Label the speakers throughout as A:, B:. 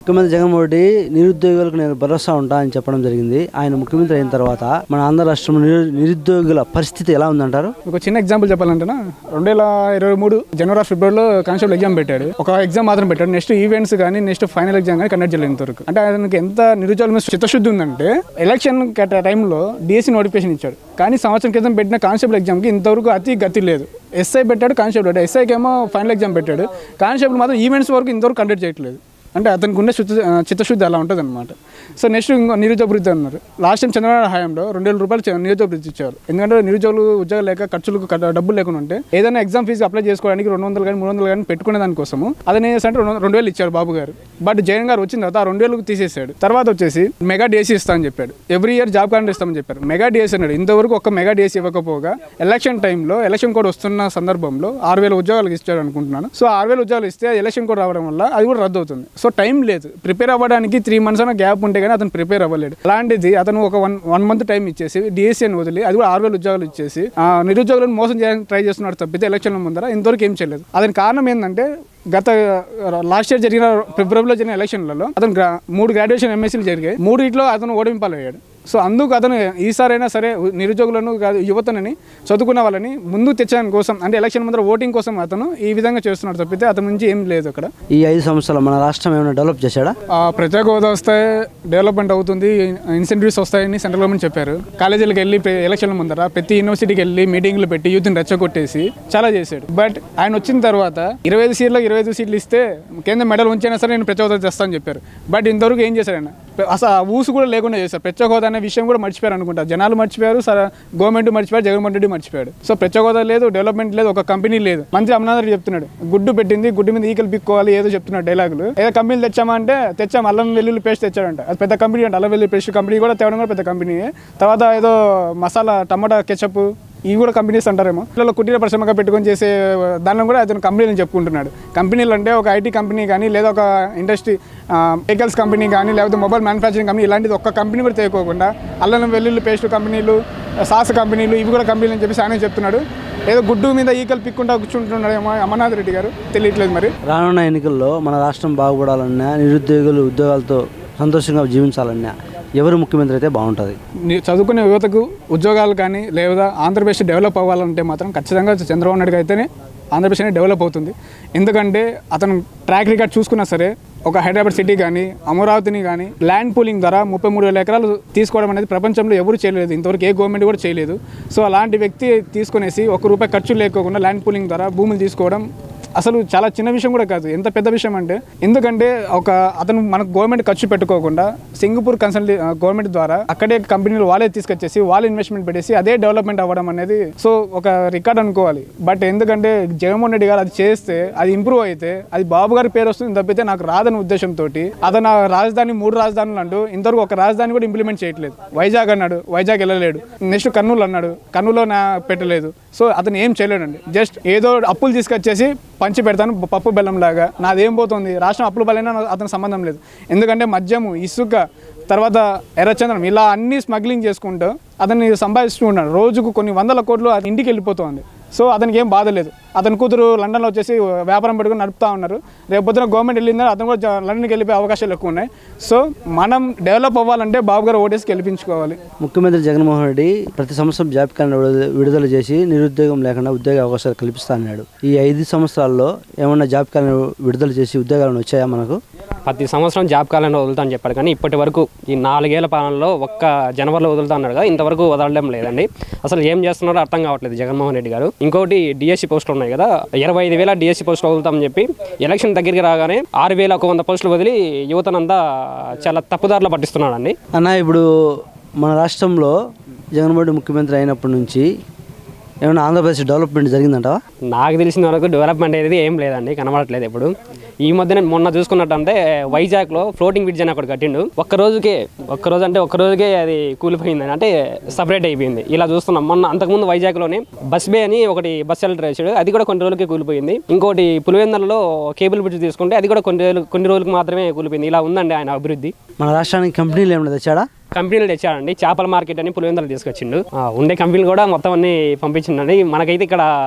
A: ముఖ్యమంత్రి జగన్మోహన్ రెడ్డి నిరుద్యోగులకు నేను భరోసా ఉంటా అని చెప్పడం జరిగింది. ఆయన ముఖ్యమంత్రి అయిన తర్వాత మన ఆంధ్ర రాష్ట్రంలో నిరుద్యోగుల పరిస్థితి ఎలా ఉందంటారు?
B: ఒక చిన్న ఎగ్జాంపుల్ చెప్పాలంటే 2023 జనవరి ఫిబ్రవరి కానిస్టేబుల్ ఎగ్జామ్ పెట్టాడు. ఒక ఎగ్జామ్ మాత్రం పెట్టాడు. నెక్స్ట్ ఈవెంట్స్ కానీ నెక్స్ట్ ఫైనల్ ఎగ్జామ్ కానీ కండక్ట్ చేయలేదు ఇంతవరకు. అంటే ఆయనకి ఎంత నిరుద్యోగుల మీద చిత్తశుద్ధి ఉందంటే ఎలక్షన్ టైంలో డిఎస్సి నోటిఫికేషన్ ఇచ్చాడు. కానీ సంవత్సరం క్రితం పెట్టిన కానిస్టేబుల్ ఎగ్జామ్కి ఇంతవరకు గతి లేదు. ఎస్ఐ పెట్టాడు, కానిస్టేబుల్ పెట్టాడు. ఎస్ఐకి ఏమో ఫైనల్ ఎగ్జామ్ పెట్టాడు. కానిస్టేబుల్ మాత్రం ఈవెంట్స్ వరకు ఇంతవరకు కండక్ట్ చేయట్లేదు. అంటే అతనికి ఉండే చిత్తశుద్ధి అలా ఉంటుంది అనమాట. సో నెక్స్ట్ ఇంకో నిరుద్యోగ వృత్తి అన్నారు. లాస్ట్ టైం చంద్రబాబు హయాంలో 2000 రూపాయలు నిరుద్యోగ వృత్తి ఇచ్చారు. ఎందుకంటే నిరుద్యోగులు ఉద్యోగాలు లేక ఖర్చులకు డబ్బులు లేకుండా ఉంటే ఏదైనా ఎగ్జామ్ ఫీజు అప్లై చేసుకోవడానికి 200 కానీ 300 కానీ పెట్టుకునే దానికోసము అదని అంటే 2000 ఇచ్చారు బాబు గారు. బట్ జగన్ గారు వచ్చిన తర్వాత ఆ 2000 తీసేసాడు. తర్వాత వచ్చేసి మెగా డిఎస్సీ ఇస్తామని చెప్పాడు. ఎవ్రీ ఇయర్ జాబ్ క్యాలెండర్ ఇస్తామని చెప్పారు. మెగా డిఎస్సీ అన్నాడు. ఇంతవరకు ఒక మెగా డిఎస్సీ ఇవ్వకపోగా ఎలక్షన్ టైంలో ఎలక్షన్ కోడ్ వస్తున్న సందర్భంలో 6000 ఉద్యోగాలు ఇచ్చాడు అనుకుంటున్నాను. సో 6000 ఉద్యోగాలు ఇస్తే ఎలక్షన్ కోడ్ రావడం వల్ల అది కూడా రద్దు అవుతుంది. సో టైం లేదు. ప్రిపేర్ అవ్వడానికి 3 months అన్న గ్యాప్ ఉంటే కానీ అతను ప్రిపేర్ అవ్వలేడు. అలాంటిది అతను ఒక వన్ మంత్ టైం ఇచ్చేసి డిఎస్సీ అని వదిలి అది కూడా 6000 ఉద్యోగాలు ఇచ్చేసి నిరుద్యోగులను మోసం చేయడానికి ట్రై చేస్తున్నాడు తప్పితే ఎలక్షన్ల ముందర ఇంతవరకు ఏం చేయలేదు. అతని కారణం ఏంటంటే గత లాస్ట్ ఇయర్ జరిగిన ఫిబ్రవరిలో జరిగిన ఎలక్షన్లలో అతను 3 గ్రాడ్యుయేషన్ ఎంఎస్సీలు జరిగాయి. 3 అతను ఓడింపాలయ్యాడు. సో అందుకు అతను ఈసారైనా సరే నిరుద్యోగులను కాదు యువతని చదువుకున్న వాళ్ళని ముందు తెచ్చడానికి కోసం అంటే ఎలక్షన్ ముందర ఓటింగ్ కోసం అతను ఈ విధంగా చేస్తున్నాడు తప్పితే అతని నుంచి ఏం లేదు. అక్కడ
A: ఈ 5 సంవత్సరాలు మన రాష్ట్రం ఏమైనా డెవలప్ చేశాడా?
B: ప్రత్యేక హోదా వస్తే డెవలప్మెంట్ అవుతుంది, ఇన్సెంటివ్స్ వస్తాయని సెంట్రల్ గవర్నమెంట్ చెప్పారు. కాలేజీలకు వెళ్ళి ఎలక్షన్ల ముందర ప్రతి యూనివర్సిటీకి వెళ్ళి మీటింగ్లు పెట్టి యూత్ని రెచ్చగొట్టేసి చాలా చేశాడు. బట్ ఆయన వచ్చిన తర్వాత 25 సీట్లు ఇస్తే కేంద్ర మెడల్ ఉంచైనా సరే నేను ప్రత్యేక హోదా తెస్తానని చెప్పారు. బట్ ఇంతవరకు ఏం చేశారు ఆయన? అసలు ఆ ఊసు కూడా లేకుండా చేశారు. ప్రత్యేక హోదా అనే విషయం కూడా మర్చిపోయారు అనుకుంటా. జనాలు మర్చిపోయారు, గవర్నమెంట్ మర్చిపోయారు, జగన్మోహన్ రెడ్డి మర్చిపోయాడు. సో ప్రత్యేక హోదా లేదు, డెవలప్మెంట్ లేదు, ఒక కంపెనీ లేదు. మంత్రి అమర్నాథ్ రెడ్డి చెప్తున్నాడు గుడ్డు పెట్టింది గుడ్డు మీద ఈకలు పిక్కోవాలి ఏదో చెప్తున్నాడు డైలాగులు. ఏదో కంపెనీలు తెచ్చామా అంటే తెచ్చాము, అల్లం వెల్లుల్లి పేస్ట్ తెచ్చాడంట. అది పెద్ద కంపెనీ అంటే అల్లం వెల్లుల్లి పేస్ట్ కంపెనీ కూడా తేవడం కూడా పెద్ద కంపెనీ. తర్వాత ఏదో మసాలా టమాటా కెచప్ ఇవి కూడా కంపెనీస్ అంటారేమో. పిల్లలు కుటీర పరిశ్రమగా పెట్టుకొని చేసే దానిలో కూడా అతను కంపెనీలు చెప్పుకుంటున్నాడు. కంపెనీలు అంటే ఒక ఐటీ కంపెనీ కానీ లేదా ఒక ఇండస్ట్రీ వెహికల్స్ కంపెనీ కానీ లేకపోతే మొబైల్ మ్యానుఫ్యాక్చరింగ్ కంపెనీ ఇలాంటిది ఒక్క కంపెనీ కూడా తేకోకుండా అల్లం వెల్లుల్లి పేస్ట్ కంపెనీలు, సాస్ కంపెనీలు ఇవి కూడా కంపెనీలు అని చెప్పేసి ఆయన చెప్తున్నాడు. ఏదో గుడ్డు మీద ఈకలు పిక్కుంటా కూర్చుంటున్నాడేమో అమర్నాథ్ రెడ్డి గారు, తెలియట్లేదు. మరి
A: రానున్న ఎన్నికల్లో మన రాష్ట్రం బాగుపడాలన్నా నిరుద్యోగులు ఉద్యోగాలతో సంతోషంగా జీవించాలన్నా ఎవరు ముఖ్యమంత్రి అయితే బాగుంటుంది?
B: చదువుకునే యువతకు ఉద్యోగాలు కానీ లేదా ఆంధ్రప్రదేశ్ డెవలప్ అవ్వాలంటే మాత్రం ఖచ్చితంగా చంద్రబాబు నాయుడు అయితేనే ఆంధ్రప్రదేశ్ అనేది డెవలప్ అవుతుంది. ఎందుకంటే అతను ట్రాక్ రికార్డ్ చూసుకున్నా సరే ఒక హైదరాబాద్ సిటీ కానీ అమరావతిని కానీ ల్యాండ్ పూలింగ్ ద్వారా 33,000 ఎకరాలు తీసుకోవడం అనేది ప్రపంచంలో ఎవరు చేయలేదు. ఇంతవరకు ఏ గవర్నమెంట్ కూడా చేయలేదు. సో అలాంటి వ్యక్తి తీసుకునేసి ₹1 ఖర్చు లేకోకుండా ల్యాండ్ పూలింగ్ ద్వారా భూములు తీసుకోవడం అసలు చాలా చిన్న విషయం కూడా కాదు, ఎంత పెద్ద విషయం అంటే. ఎందుకంటే అతను మనకు గవర్నమెంట్ ఖర్చు పెట్టుకోకుండా సింగపూర్ గవర్నమెంట్ ద్వారా అక్కడే కంపెనీలు వాళ్ళే తీసుకొచ్చేసి వాళ్ళు ఇన్వెస్ట్మెంట్ పెట్టేసి అదే డెవలప్మెంట్ అవ్వడం అనేది సో ఒక రికార్డ్ అనుకోవాలి. బట్ ఎందుకంటే జగన్మోహన్ రెడ్డి గారు అది చేస్తే అది ఇంప్రూవ్ అయితే అది బాబు గారి పేరు వస్తుంది తప్పితే నాకు రాదని ఉద్దేశంతో అతను రాజధాని 3 రాజధానులు అంటూ ఇంతవరకు ఒక రాజధాని కూడా ఇంప్లిమెంట్ చేయట్లేదు. వైజాగ్ అన్నాడు, వైజాగ్ వెళ్ళలేడు. నెక్స్ట్ కర్నూలు అన్నాడు, కర్నూలులో పెట్టలేదు. సో అతను ఏం చేయలేడండి. జస్ట్ ఏదో అప్పులు తీసుకొచ్చేసి పంచి పెడతాను పప్పు బెల్లం లాగా. నాదేం పోతుంది, రాష్ట్రం అప్పులు బలైనా అతను సంబంధం లేదు. ఎందుకంటే మద్యము, ఇసుక, తర్వాత ఎర్రచంద్రం ఇలా అన్నీ స్మగ్లింగ్ చేసుకుంటూ అతన్ని సంపాదిస్తూ ఉన్నాడు. రోజుకు కొన్ని 100 కోట్లు అది ఇంటికి వెళ్ళిపోతుంది. సో అతనికి ఏం బాధ లేదు. అతని కూతురు లండన్లో వచ్చేసి వ్యాపారం పెట్టుకుని నడుపుతూ ఉన్నారు. రేపు పొద్దున గవర్నమెంట్ వెళ్ళిందని అతను కూడా లండన్కి వెళ్ళిపోయే అవకాశాలు ఎక్కువ ఉన్నాయి. సో మనం డెవలప్ అవ్వాలంటే బాబు గారు ఓటేసి గెలిపించుకోవాలి.
A: ముఖ్యమంత్రి జగన్మోహన్ రెడ్డి ప్రతి సంవత్సరం జాబ్ క్యాలెండర్ విడుదల చేసి నిరుద్యోగం లేకుండా ఉద్యోగ అవకాశాలు కల్పిస్తా అన్నాడు. ఈ 5 సంవత్సరాల్లో ఏమన్నా జాబ్ క్యాలెండర్ విడుదల చేసి ఉద్యోగాలను వచ్చాయా మనకు?
C: ప్రతి సంవత్సరం జాబ్ క్యాలెండర్ వదులుతా అని చెప్పాడు. కానీ ఇప్పటి వరకు ఈ 4 ఏళ్ల పాలనలో ఒక్క జనవరిలో వదులుతా అన్నాడు కదా, ఇంతవరకు వదలడం లేదండి. అసలు ఏం చేస్తున్నారో అర్థం కావట్లేదు జగన్మోహన్ రెడ్డి గారు. ఇంకోటి డిఎస్సి పోస్టులు ఉన్నాయి కదా, 25,000 డిఎస్సి పోస్టులు వదులుతామని చెప్పి ఎలక్షన్ దగ్గరికి రాగానే 6,100 పోస్టులు వదిలి యువతనంతా చాలా తప్పుదారిలో పట్టిస్తున్నాడండి.
A: అన్న ఇప్పుడు మన రాష్ట్రంలో జగన్మోహన్ రెడ్డి ముఖ్యమంత్రి అయినప్పటి నుంచి ఏమైనా ఆంధ్రప్రదేశ్ డెవలప్మెంట్ జరిగిందంటావా?
C: నాకు తెలిసిన వరకు డెవలప్మెంట్ అనేది ఏం లేదండి, కనబడట్లేదు. ఇప్పుడు ఈ మధ్యన మొన్న చూసుకున్నట్టంటే వైజాగ్లో ఫ్లోటింగ్ బ్రిడ్జ్ అని ఒకటి కట్టిండు. ఒక్క రోజుకే అది కూలిపోయిందని, అంటే సపరేట్ అయిపోయింది. ఇలా చూస్తున్నాం. మొన్న అంతకుముందు వైజాగ్లోనే బస్ బే అని ఒకటి బస్ షెల్టర్ వేసాడు, అది కూడా కొన్ని రోజులకే కూలిపోయింది. ఇంకోటి పులివెందులలో కేబుల్ బ్రిడ్జ్ తీసుకుంటే అది కూడా కొన్ని రోజులకు మాత్రమే కూలిపోయింది. ఇలా ఉందండి ఆయన అభివృద్ధి.
A: మన రాష్ట్రానికి కంపెనీలు ఏమైనా తెచ్చాడా?
C: కంపెనీలు తెచ్చాడండి. చేపల మార్కెట్ అని పులివెందులు తీసుకొచ్చిండు. ఉండే కంపెనీలు కూడా మొత్తం అన్ని పంపించిండండి. మనకైతే ఇక్కడ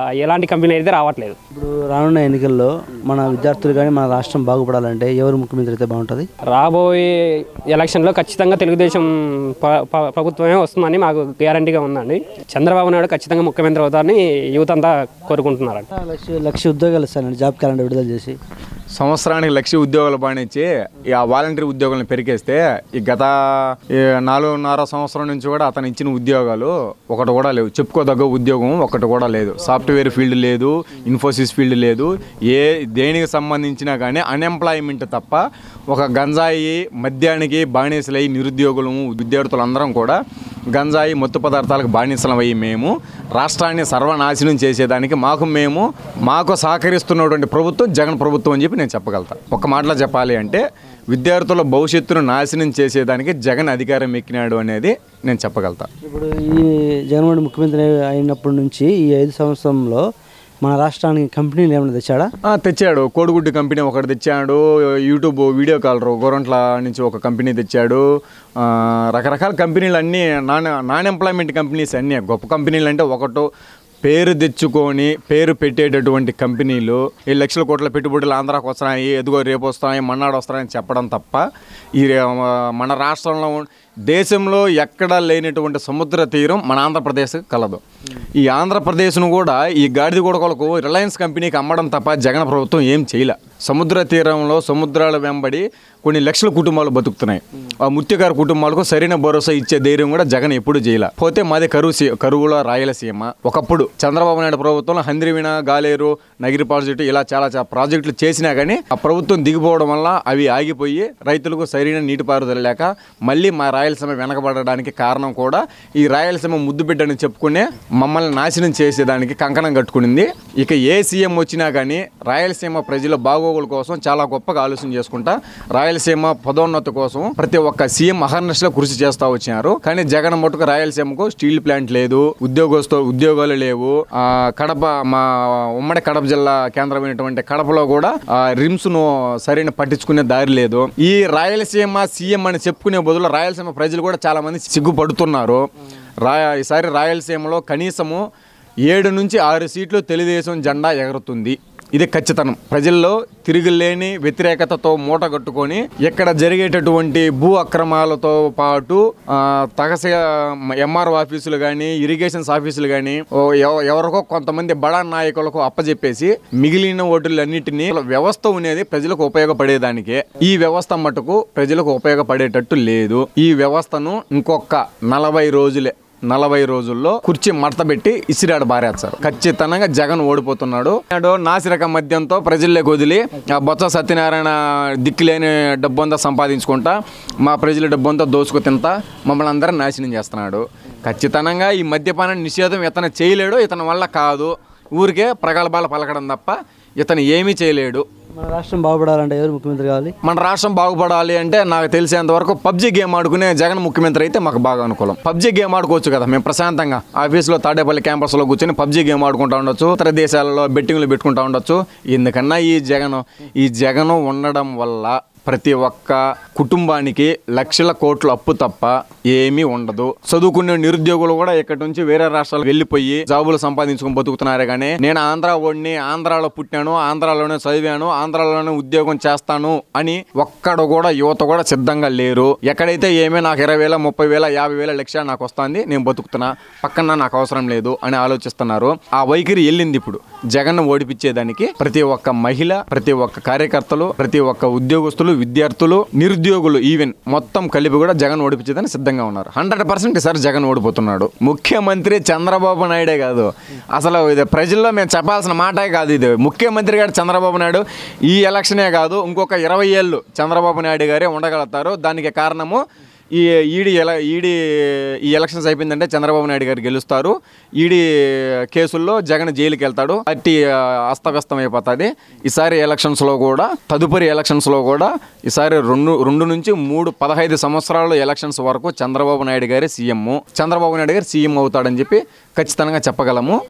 C: ఎలాంటి కంపెనీ అయితే రావట్లేదు.
A: ఇప్పుడు రానున్న ఎన్నికల్లో మన విద్యార్థులు కానీ మన రాష్ట్రం బాగుపడాలంటే ఎవరు ముఖ్యమంత్రి అయితే బాగుంటుంది?
C: రాబోయే ఎలక్షన్లో ఖచ్చితంగా తెలుగుదేశం ప్రభుత్వమే వస్తుందని మాకు గ్యారంటీగా ఉందండి. చంద్రబాబు నాయుడు ఖచ్చితంగా ముఖ్యమంత్రి అవుతారని యువత అంతా కోరుకుంటున్నారు.
A: లక్ష ఉద్యోగాలు ఇస్తారండి జాబ్ క్యాలెండర్ విడుదల చేసి.
D: సంవత్సరానికి 1,00,000 ఉద్యోగాలు బానిచ్చి ఆ వాలంటీర్ ఉద్యోగాలను పెరికేస్తే ఈ గత 4.5 సంవత్సరం నుంచి కూడా అతను ఇచ్చిన ఉద్యోగాలు ఒకటి కూడా లేవు. చెప్పుకోదగ్గ ఉద్యోగం ఒకటి కూడా లేదు. సాఫ్ట్వేర్ ఫీల్డ్ లేదు, ఇన్ఫోసిస్ ఫీల్డ్ లేదు. దేనికి సంబంధించినా కానీ అన్ఎంప్లాయ్మెంట్ తప్ప ఒక గంజాయి మద్యానికి బానిసలై నిరుద్యోగులు విద్యార్థులందరం కూడా గంజాయి మత్తు పదార్థాలకు బానిసలమయ్యి మేము రాష్ట్రాన్ని సర్వనాశనం చేసేదానికి మాకు సహకరిస్తున్నటువంటి ప్రభుత్వం జగన్ ప్రభుత్వం అని చెప్పి నేను చెప్పగలుగుతాను. ఒక మాటలో చెప్పాలి అంటే విద్యార్థుల భవిష్యత్తును నాశనం చేసేదానికి జగన్ అధికారం ఎక్కినాడు అనేది నేను చెప్పగలుగుతాను.
A: ఇప్పుడు ఈ జగన్మోహన్ ముఖ్యమంత్రి అయినప్పటి నుంచి ఈ 5 సంవత్సరంలో మన రాష్ట్రానికి కంపెనీలు ఏమైనా తెచ్చాడా?
D: తెచ్చాడు. కోడిగుడ్డు కంపెనీ ఒకటి తెచ్చాడు. యూట్యూబ్ వీడియో కాలర్ గోరంట్ల నుంచి ఒక కంపెనీ తెచ్చాడు. రకరకాల కంపెనీలు అన్నీ నాన్ ఎంప్లాయ్మెంట్ కంపెనీస్ అన్నీ గొప్ప కంపెనీలు అంటే ఒకటో పేరు తెచ్చుకొని పేరు పెట్టేటటువంటి కంపెనీలు ఈ లక్షల కోట్ల పెట్టుబడులు ఆంధ్రాకు వస్తున్నాయి, ఎదుగో రేపు వస్తున్నాయి, మన్నాడు వస్తున్నాయని చెప్పడం తప్ప ఈ మన రాష్ట్రంలో దేశంలో ఎక్కడా లేనటువంటి సముద్ర తీరం మన ఆంధ్రప్రదేశ్ కలదు. ఈ ఆంధ్రప్రదేశ్ను కూడా ఈ గాడిద కొడుకులకు రిలయన్స్ కంపెనీకి అమ్మడం తప్ప జగన్ ప్రభుత్వం ఏం చేయలే. సముద్ర తీరంలో సముద్రాల వెంబడి కొన్ని లక్షల కుటుంబాలు బతుకుతున్నాయి. ఆ ముత్యగారి కుటుంబాలకు సరైన భరోసా ఇచ్చే ధైర్యం కూడా జగన్ ఎప్పుడు చేయలే. పోతే మాది కరువుల రాయలసీమ. ఒకప్పుడు చంద్రబాబు నాయుడు ప్రభుత్వంలో హంద్రివీణ, గాలేరు, నగిరి ప్రాజెక్టు ఇలా చాలా ప్రాజెక్టులు చేసినా కానీ ఆ ప్రభుత్వం దిగిపోవడం వల్ల అవి ఆగిపోయి రైతులకు సరైన నీటిపారుదల లేక మళ్ళీ మా రాయలసీమ వెనకబడడానికి కారణం కూడా ఈ రాయలసీమ ముద్దు బిడ్డని చెప్పుకునే మమ్మల్ని నాశనం చేసేదానికి కంకణం కట్టుకునింది. ఇక ఏ సీఎం వచ్చినా కానీ రాయలసీమ ప్రజల బాగోగుల కోసం చాలా గొప్పగా ఆలోచన చేసుకుంటా రాయలసీమ పదోన్నతి కోసం ప్రతి ఒక్క సీఎం అహర్నిశలో కృషి చేస్తూ వచ్చినారు. కానీ జగన్ మటుకు రాయలసీమకు స్టీల్ ప్లాంట్ లేదు, ఉద్యోగాలు లేవు. కడప మా ఉమ్మడి కడప జిల్లా కేంద్రమైనటువంటి కడపలో కూడా రిమ్స్ ను సరైన పట్టించుకునే దారి లేదు. ఈ రాయలసీమ సీఎం అని చెప్పుకునే బదులు రాయలసీమ ప్రజలు కూడా చాలా మంది సిగ్గుపడుతున్నారు. ఈసారి రాయలసీమలో కనీసము 7 నుంచి 6 సీట్లు తెలుగుదేశం జెండా ఎగురుతుంది. ఇది ఖచ్చితం. ప్రజల్లో తిరుగులేని వ్యతిరేకతతో మూట కట్టుకొని ఇక్కడ జరిగేటటువంటి భూ అక్రమాలతో పాటు ఎంఆర్ఓ ఆఫీసులు కానీ ఇరిగేషన్స్ ఆఫీసులు కానీ ఎవరికో కొంతమంది బడా నాయకులకు అప్పజెప్పేసి మిగిలిన ఓటులన్నిటినీ వ్యవస్థ అనేది ప్రజలకు ఉపయోగపడేదానికే. ఈ వ్యవస్థ మటుకు ప్రజలకు ఉపయోగపడేటట్టు లేదు. ఈ వ్యవస్థను ఇంకొక 40 రోజుల్లో కుర్చీ మడతబెట్టి ఇసిరాడు బారేస్తారు. ఖచ్చితంగా జగన్ ఓడిపోతున్నాడు. నాసిరక మద్యంతో ప్రజల్లోకి వదిలి బొత్స సత్యనారాయణ దిక్కులేని డబ్బంతా సంపాదించుకుంటా మా ప్రజల డబ్బంతా దోచుకు తింటా మమ్మల్ని అందరం నాశనం చేస్తున్నాడు. ఖచ్చితంగా ఈ మద్యపాన నిషేధం ఇతను చేయలేడు. ఇతని వల్ల కాదు. ఊరికే ప్రగల్భాలు పలకడం తప్ప ఇతను ఏమీ చేయలేడు.
A: మన రాష్ట్రం బాగుపడాలంటే ఎవరు ముఖ్యమంత్రి కావాలి?
D: మన రాష్ట్రం బాగుపడాలి అంటే నాకు తెలిసేంత వరకు పబ్జీ గేమ్ ఆడుకునే జగన్ ముఖ్యమంత్రి అయితే మాకు బాగా అనుకూలం. పబ్జీ గేమ్ ఆడుకోవచ్చు కదా. మేము ప్రశాంతంగా ఆఫీస్లో తాడేపల్లి క్యాంపస్లో కూర్చొని పబ్జీ గేమ్ ఆడుకుంటూ ఉండొచ్చు. ఇతర దేశాలలో బెట్టింగ్లు పెట్టుకుంటూ ఉండొచ్చు. ఎందుకన్నా ఈ జగన్ ఉండడం వల్ల ప్రతి ఒక్క కుటుంబానికి లక్షల కోట్ల అప్పు తప్ప ఏమీ ఉండదు. చదువుకునే నిరుద్యోగులు కూడా ఇక్కడి నుంచి వేరే రాష్ట్రాలకు వెళ్ళిపోయి జాబులు సంపాదించుకుని బతుకుతున్నారే కానీ నేను ఆంధ్ర ఓడిని, ఆంధ్రాలో పుట్టాను, ఆంధ్రాలోనే చదివాను, ఆంధ్రాలోనే ఉద్యోగం చేస్తాను అని ఒక్కడు కూడా యువత కూడా సిద్ధంగా లేరు. ఎక్కడైతే ఏమే నాకు 20,000, 30,000, 50,000 లక్ష నాకు వస్తుంది, నేను బతుకుతున్నా, పక్కన నాకు అవసరం లేదు అని ఆలోచిస్తున్నారు. ఆ వైఖరి వెళ్ళింది. ఇప్పుడు జగన్ ఓడిపించేదానికి ప్రతి ఒక్క మహిళ, ప్రతి ఒక్క కార్యకర్తలు, ప్రతి ఒక్క ఉద్యోగస్తులు, విద్యార్థులు, నిరుద్యోగులు ఈవెన్ మొత్తం కలిపి కూడా జగన్ ఓడిపించేదని సిద్ధంగా ఉన్నారు. 100% ఈసారి జగన్ ఓడిపోతున్నాడు. ముఖ్యమంత్రి చంద్రబాబు నాయుడే కాదు, అసలు ఇది ప్రజల్లో మేము చెప్పాల్సిన మాటే కాదు. ఇది ముఖ్యమంత్రి గారు చంద్రబాబు నాయుడు. ఈ ఎలక్షనే కాదు, ఇంకొక 20 ఏళ్ళు చంద్రబాబు నాయుడు గారే ఉండగలుగుతారు. దానికి కారణము ఈ ఎలక్షన్స్ అయిపోయిందంటే చంద్రబాబు నాయుడు గారు గెలుస్తారు. ఈడీ కేసుల్లో జగన్ జైలుకి వెళ్తాడు. పార్టీ అస్తవ్యస్తం అయిపోతుంది. ఈసారి ఎలక్షన్స్లో కూడా, తదుపరి ఎలక్షన్స్లో కూడా ఈసారి 2 నుంచి 3, 15 సంవత్సరాల ఎలక్షన్స్ వరకు చంద్రబాబు నాయుడు గారే సీఎం అవుతాడని చెప్పి ఖచ్చితంగా చెప్పగలము.